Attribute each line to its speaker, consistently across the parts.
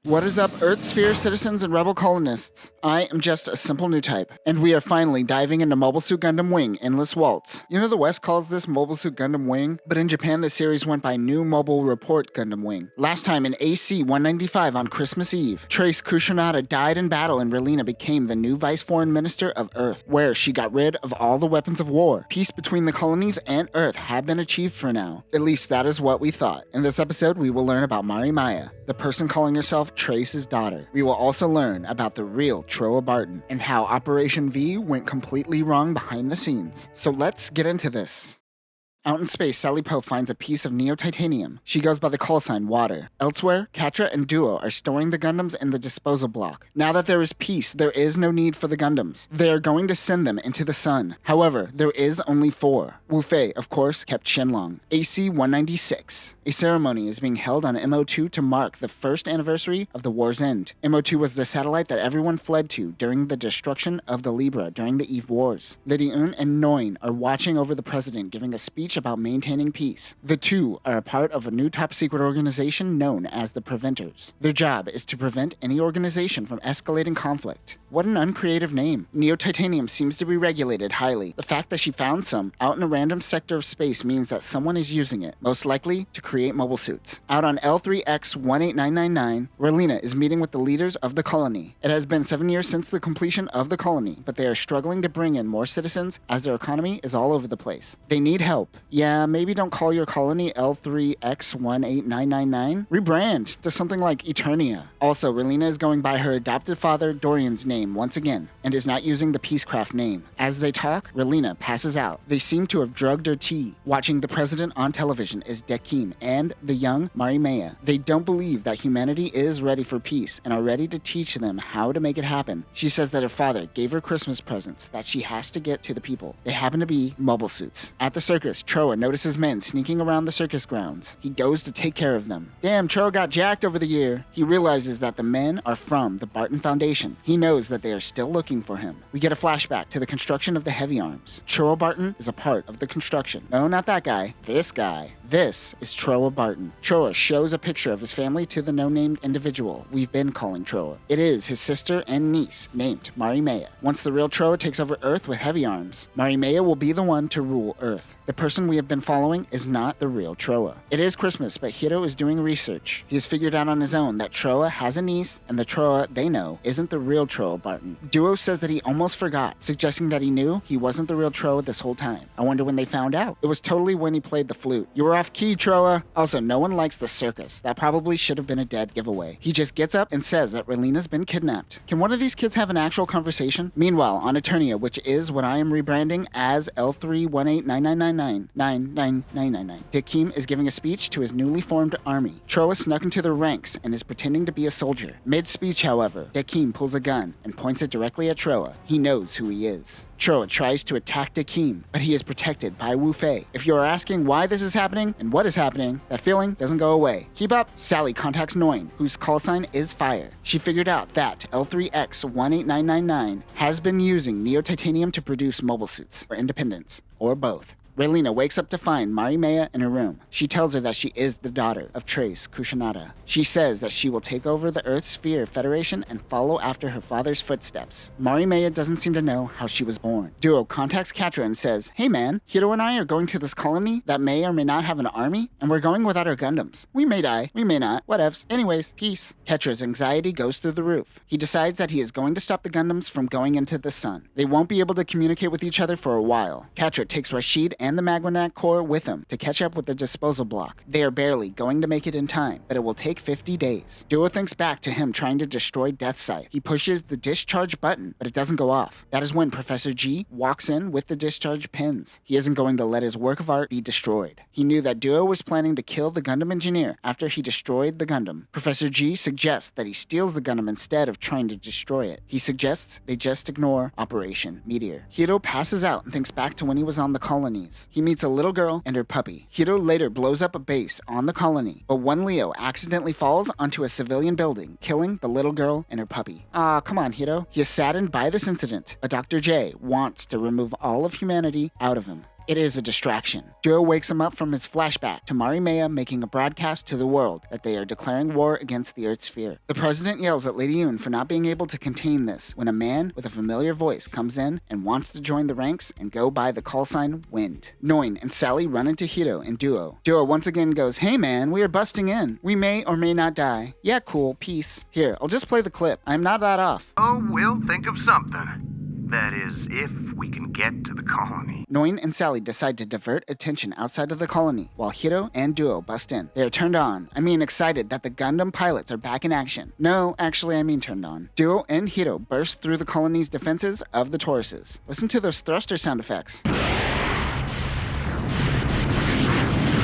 Speaker 1: What is up, Earth Sphere citizens and rebel colonists? I am just a simple new type, and we are finally diving into Mobile Suit Gundam Wing, Enless Waltz. You know the West calls this Mobile Suit Gundam Wing, but in Japan the series went by New Mobile Report Gundam Wing. Last time in AC 195 on Christmas Eve, Trace Kushinaga died in battle and Relina became the new Vice Foreign Minister of Earth, where she got rid of all the weapons of war. Peace between the colonies and Earth had been achieved for now. At least that is what we thought. In this episode, we will learn about Mari Maya, the person calling herself Trace's daughter. We will also learn about the real Trowa Barton and how Operation V went completely wrong behind the scenes. So let's get into this. Out in space, Sally Poe finds a piece of neo-titanium. She goes by the call sign Water. Elsewhere, Catra and Duo are storing the Gundams in the disposal block. Now that there is peace, there is no need for the Gundams. They are going to send them into the sun. However, there is only 4. Wu Fei, of course, kept Shenlong. AC 196. A ceremony is being held on MO2 to mark the first anniversary of the war's end. MO2 was the satellite that everyone fled to during the destruction of the Libra during the Eve Wars. Lady Un and Noin are watching over the president giving a speech about maintaining peace. The two are a part of a new top-secret organization known as the Preventers. Their job is to prevent any organization from escalating conflict. What an uncreative name. Neo-titanium seems to be regulated highly. The fact that she found some out in a random sector of space means that someone is using it, most likely to create mobile suits. Out on L3X18999, Relina is meeting with the leaders of the colony. It has been 7 years since the completion of the colony, but they are struggling to bring in more citizens as their economy is all over the place. They need help. Yeah, maybe don't call your colony L3X18999. Rebrand to something like Eternia. Also, Relina is going by her adopted father Dorian's name once again, and is not using the Peacecraft name. As they talk, Relina passes out. They seem to have drugged her tea. Watching the president on television is Dekim and the young Mari Maya. They don't believe that humanity is ready for peace and are ready to teach them how to make it happen. She says that her father gave her Christmas presents that she has to get to the people. They happen to be mobile suits. At the circus, Trowa notices men sneaking around the circus grounds. He goes to take care of them. Damn, Trowa got jacked over the year. He realizes that the men are from the Barton Foundation. He knows that they are still looking for him. We get a flashback to the construction of the heavy arms. Trowa Barton is a part of the construction. No, not that guy. This guy. This is Trowa Barton. Trowa shows a picture of his family to the no-named individual we've been calling Trowa. It is his sister and niece, named Mari Maya. Once the real Trowa takes over Earth with heavy arms, Mari Maya will be the one to rule Earth. The person we have been following is not the real Trowa. It is Christmas, but Hiro is doing research. He has figured out on his own that Trowa has a niece, and the Trowa they know isn't the real Trowa Barton. Duo says that he almost forgot, suggesting that he knew he wasn't the real Trowa this whole time. I wonder when they found out. It was totally when he played the flute. You were off key, Trowa. Also, no one likes the circus. That probably should have been a dead giveaway. He just gets up and says that Relina's been kidnapped. Can one of these kids have an actual conversation? Meanwhile, on Eternia, which is what I am rebranding as L31899999999, Dekim is giving a speech to his newly formed army. Trowa snuck into their ranks and is pretending to be a soldier. Mid-speech, however, Dekim pulls a gun and points it directly at Trowa. He knows who he is. Trowa tries to attack Dekim, but he is protected by Wu Fei. If you are asking why this is happening and what is happening, that feeling doesn't go away. Keep up. Sally contacts Noin, whose call sign is Fire. She figured out that L3X18999 has been using neo-titanium to produce mobile suits for independence, or both. Relina wakes up to find Mari Maya in her room. She tells her that she is the daughter of Trace Kushinaga. She says that she will take over the Earth Sphere Federation and follow after her father's footsteps. Mari Maya doesn't seem to know how she was born. Duo contacts Catra and says, "Hey man, Hiro and I are going to this colony that may or may not have an army, and we're going without our Gundams. We may die, we may not, whatevs. Anyways, peace." Catra's anxiety goes through the roof. He decides that he is going to stop the Gundams from going into the sun. They won't be able to communicate with each other for a while. Catra takes Rashid and the Magwanac core with him to catch up with the disposal block. They are barely going to make it in time, but it will take 50 days. Duo thinks back to him trying to destroy Death Sight. He pushes the discharge button, but it doesn't go off. That is when Professor G walks in with the discharge pins. He isn't going to let his work of art be destroyed. He knew that Duo was planning to kill the Gundam engineer after he destroyed the Gundam. Professor G suggests that he steals the Gundam instead of trying to destroy it. He suggests they just ignore Operation Meteor. Hiro passes out and thinks back to when he was on the colonies. He meets a little girl and her puppy. Hiro later blows up a base on the colony, but one Leo accidentally falls onto a civilian building, killing the little girl and her puppy. Ah, come on, Hiro. He is saddened by this incident, but Dr. J wants to remove all of humanity out of him. It is a distraction. Duo wakes him up from his flashback to Marimea making a broadcast to the world that they are declaring war against the Earth sphere. The president yells at Lady Yoon for not being able to contain this when a man with a familiar voice comes in and wants to join the ranks and go by the call sign Wind. Noin and Sally run into Hiro and Duo. Duo once again goes, "Hey man, we are busting in. We may or may not die. Yeah, cool, peace. Here, I'll just play the clip. I'm not that off."
Speaker 2: Oh, we'll think of something. That is, if we can get to the colony.
Speaker 1: Noin and Sally decide to divert attention outside of the colony, while Hiro and Duo bust in. They are turned on, excited that the Gundam pilots are back in action. No, actually I mean turned on. Duo and Hiro burst through the colony's defenses of the Tauruses. Listen to those thruster sound effects.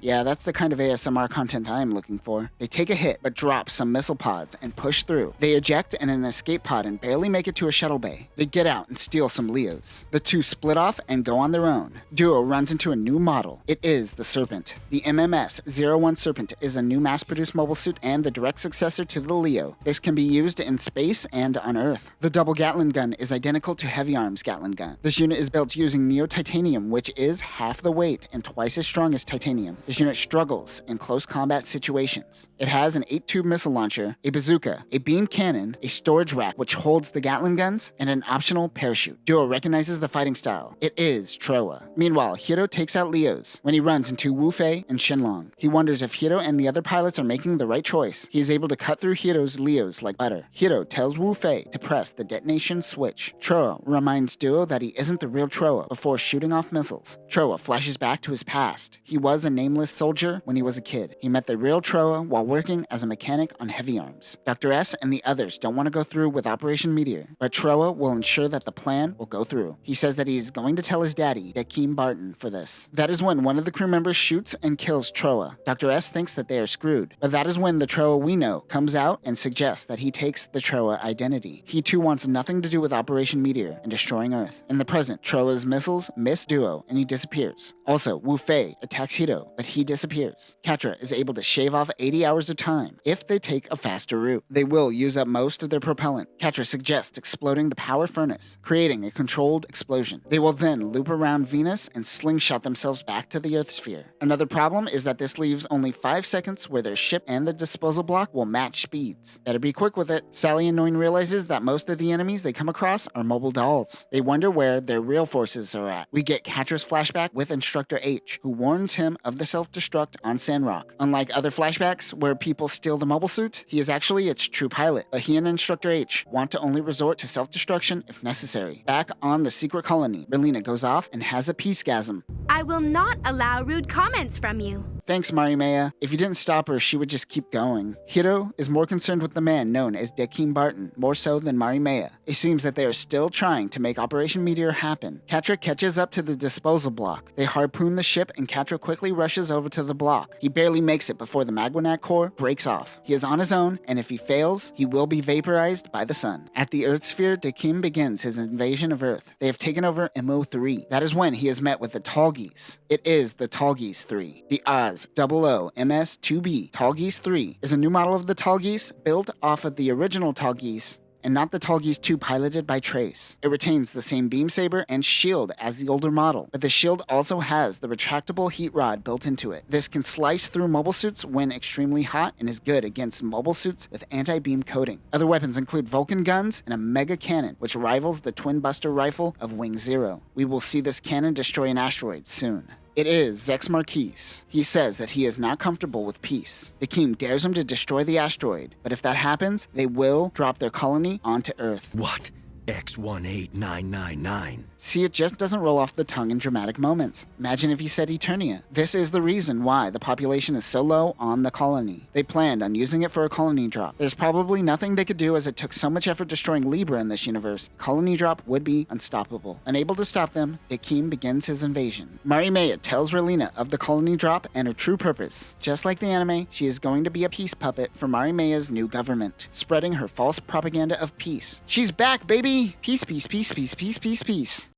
Speaker 1: Yeah, that's the kind of ASMR content I am looking for. They take a hit, but drop some missile pods and push through. They eject in an escape pod and barely make it to a shuttle bay. They get out and steal some Leos. The two split off and go on their own. Duo runs into a new model. It is the Serpent. The MMS-01 Serpent is a new mass-produced mobile suit and the direct successor to the Leo. This can be used in space and on Earth. The double Gatling gun is identical to Heavy Arms Gatling gun. This unit is built using neo-titanium, which is half the weight and twice as strong as titanium. This unit struggles in close combat situations. It has an 8-tube missile launcher, a bazooka, a beam cannon, a storage rack which holds the Gatling guns, and an optional parachute. Duo recognizes the fighting style. It is Trowa. Meanwhile, Hiro takes out Leos when he runs into Wu Fei and Shenlong. He wonders if Hiro and the other pilots are making the right choice. He is able to cut through Hiro's Leos like butter. Hiro tells Wu Fei to press the detonation switch. Trowa reminds Duo that he isn't the real Trowa before shooting off missiles. Trowa flashes back to his past. He was a nameless soldier when he was a kid. He met the real Trowa while working as a mechanic on Heavy Arms. Dr. S and the others don't want to go through with Operation Meteor, but Trowa will ensure that the plan will go through. He says that he is going to tell his daddy, Dekim Barton, for this. That is when one of the crew members shoots and kills Trowa. Dr. S thinks that they are screwed, but that is when the Trowa we know comes out and suggests that he takes the Trowa identity. He too wants nothing to do with Operation Meteor and destroying Earth. In the present, Trowa's missiles miss Duo and he disappears. Also, Wu Fei attacks Hiro, but he disappears. Catra is able to shave off 80 hours of time if they take a faster route. They will use up most of their propellant. Catra suggests exploding the power furnace, creating a controlled explosion. They will then loop around Venus and slingshot themselves back to the Earth sphere. Another problem is that this leaves only 5 seconds where their ship and the disposal block will match speeds. Better be quick with it. Sally and Noin realizes that most of the enemies they come across are mobile dolls. They wonder where their real forces are at. We get Catra's flashback with Instructor H, who warns him of the self-destruct on Sandrock. Unlike other flashbacks where people steal the mobile suit, he is actually its true pilot, but he and Instructor H want to only resort to self-destruction if necessary. Back on the secret colony, Relina goes off and has a peacegasm.
Speaker 3: I will not allow rude comments from you.
Speaker 1: Thanks, Marimea. If you didn't stop her, she would just keep going. Hiro is more concerned with the man known as Dekim Barton, more so than Marimea. It seems that they are still trying to make Operation Meteor happen. Catra catches up to the disposal block. They harpoon the ship and Catra quickly rushes over to the block. He barely makes it before the Magwanac core breaks off. He is on his own, and if he fails, he will be vaporized by the sun. At the Earth sphere, Dekim begins his invasion of Earth. They have taken over MO3. That is when he is met with the Tallgeese. It is the Tallgeese 3. The OZ-00MS2B Tallgeese 3 is a new model of the Tallgeese built off of the original Tallgeese and not the Tallgeese 2 piloted by Trace. It retains the same beam saber and shield as the older model, but the shield also has the retractable heat rod built into it. This can slice through mobile suits when extremely hot and is good against mobile suits with anti-beam coating. Other weapons include Vulcan guns and a mega cannon, which rivals the twin buster rifle of Wing Zero. We will see this cannon destroy an asteroid soon. It is Zex Marquise. He says that he is not comfortable with peace. Dekim dares him to destroy the asteroid, but if that happens, they will drop their colony onto Earth.
Speaker 4: What? X18999.
Speaker 1: See, it just doesn't roll off the tongue in dramatic moments. Imagine if he said Eternia. This is the reason why the population is so low on the colony. They planned on using it for a colony drop. There's probably nothing they could do as it took so much effort destroying Libra in this universe. Colony drop would be unstoppable. Unable to stop them, Dekim begins his invasion. Marimea tells Relina of the colony drop and her true purpose. Just like the anime, she is going to be a peace puppet for Marimea's new government, spreading her false propaganda of peace. She's back, baby! Peace, peace, peace, peace, peace, peace, peace.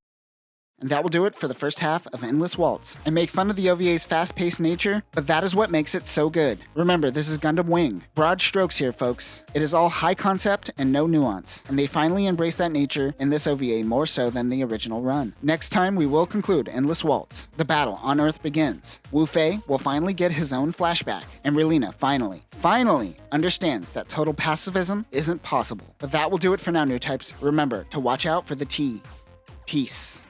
Speaker 1: And that will do it for the first half of Endless Waltz. I make fun of the OVA's fast-paced nature, but that is what makes it so good. Remember, this is Gundam Wing. Broad strokes here, folks. It is all high concept and no nuance, and they finally embrace that nature in this OVA more so than the original run. Next time, we will conclude Endless Waltz. The battle on Earth begins. Wu Fei will finally get his own flashback, and Relina finally understands that total pacifism isn't possible. But that will do it for now, new types. Remember to watch out for the T. Peace.